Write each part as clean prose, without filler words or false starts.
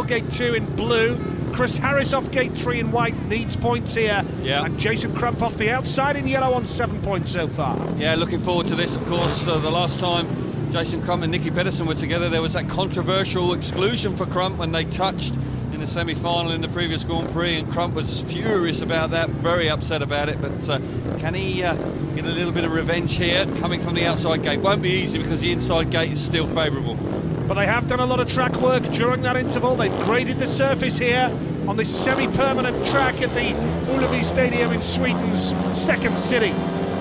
Gate 2 in blue. Chris Harris off gate 3 in white needs points here. Yeah. And Jason Crump off the outside in yellow on 7 points so far. Yeah, looking forward to this, of course. The last time Jason Crump and Nicky Pedersen were together, there was that controversial exclusion for Crump when they touched in the semi-final in the previous Grand Prix, and Crump was furious about that, very upset about it. But can he get a little bit of revenge here, coming from the outside gate? Won't be easy because the inside gate is still favourable. But they have done a lot of track work during that interval. They've graded the surface here on this semi-permanent track at the Ullevi Stadium in Sweden's second city.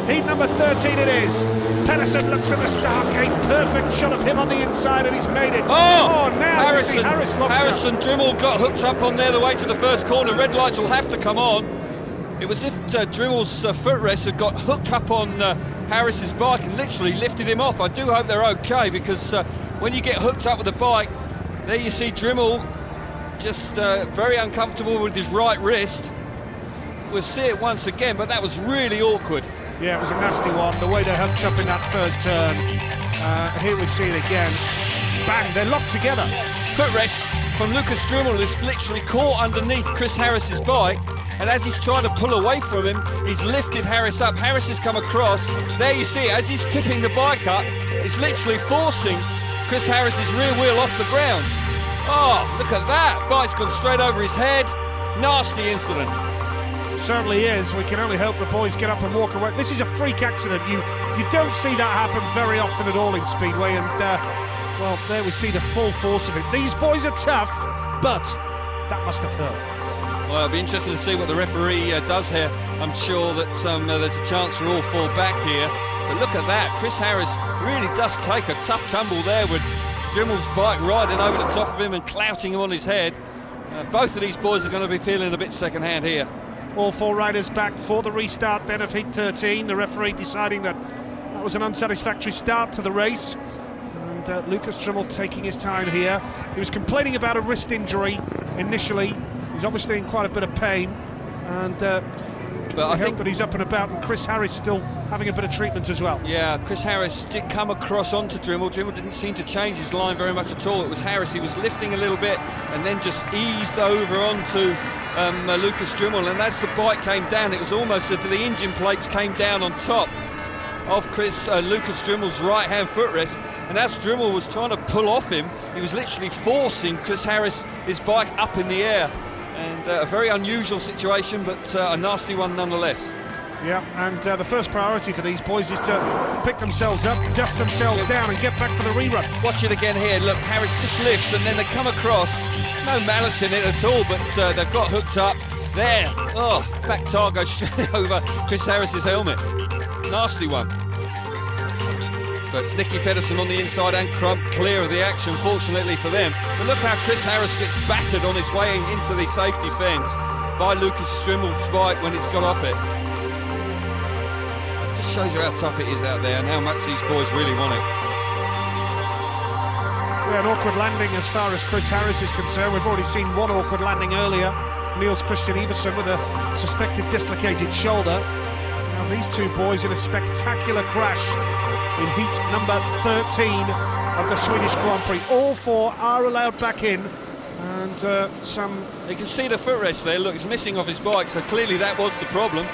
Heat number 13 it is. Pedersen looks at the start gate, perfect shot of him on the inside, and he's made it. Oh, now Harrison, Harris locked Harris up. and Drimmel got hooked up on there the way to the first corner. Red lights will have to come on. It was as if Drimmel's footrest had got hooked up on Harris's bike and literally lifted him off. I do hope they're okay, because when you get hooked up with a bike, there you see Drimmel just very uncomfortable with his right wrist. We'll see it once again, but that was really awkward. Yeah, it was a nasty one, the way they hooked up in that first turn. Here we see it again. Bang, they're locked together. Footrest from Lucas Drimmel is literally caught underneath Chris Harris's bike, and as he's trying to pull away from him, he's lifted Harris up. Harris has come across. There you see it, as he's tipping the bike up, it's literally forcing Chris Harris's rear wheel off the ground. Oh, look at that. Bike's gone straight over his head. Nasty incident. Certainly is. We can only hope the boys get up and walk away. This is a freak accident. You don't see that happen very often at all in Speedway, and well, there we see the full force of it. These boys are tough, but that must have hurt. Well, it'll be interesting to see what the referee does here. I'm sure that there's a chance for all four back here. But look at that. Chris Harris really does take a tough tumble there with Drimmel's bike riding over the top of him and clouting him on his head. Both of these boys are going to be feeling a bit second-hand here. All four riders back for the restart then of Heat 13. The referee deciding that was an unsatisfactory start to the race. And Lucas Drimmel taking his time here. He was complaining about a wrist injury initially. He's obviously in quite a bit of pain. And I hope that he's up and about, and Chris Harris still having a bit of treatment as well. Yeah, Chris Harris did come across onto Drimmel. Drimmel didn't seem to change his line very much at all. It was Harris, he was lifting a little bit and then just eased over onto Lucas Drimmel, and as the bike came down, it was almost as if the engine plates came down on top of Lucas Drimmel's right-hand footrest, and as Drimmel was trying to pull off him, he was literally forcing Chris Harris, his bike, up in the air. And a very unusual situation, but a nasty one nonetheless. Yeah, and the first priority for these boys is to pick themselves up, dust themselves down and get back for the rerun. Watch it again here. Look, Harris just lifts and then they come across. No malice in it at all, but they've got hooked up. There. Oh, back tire goes straight over Chris Harris's helmet. Nasty one. But Nicky Pedersen on the inside and Crump clear of the action, fortunately for them. But look how Chris Harris gets battered on his way into the safety fence by Lucas Drimmel's bike when it's got off it. It just shows you how tough it is out there and how much these boys really want it. Yeah, an awkward landing as far as Chris Harris is concerned. We've already seen one awkward landing earlier. Niels Christian Iversen with a suspected dislocated shoulder. Now these two boys in a spectacular crash in heat number 13 of the Swedish Grand Prix. All four are allowed back in, and you can see the footrest there. Look, it's missing off his bike, so clearly that was the problem.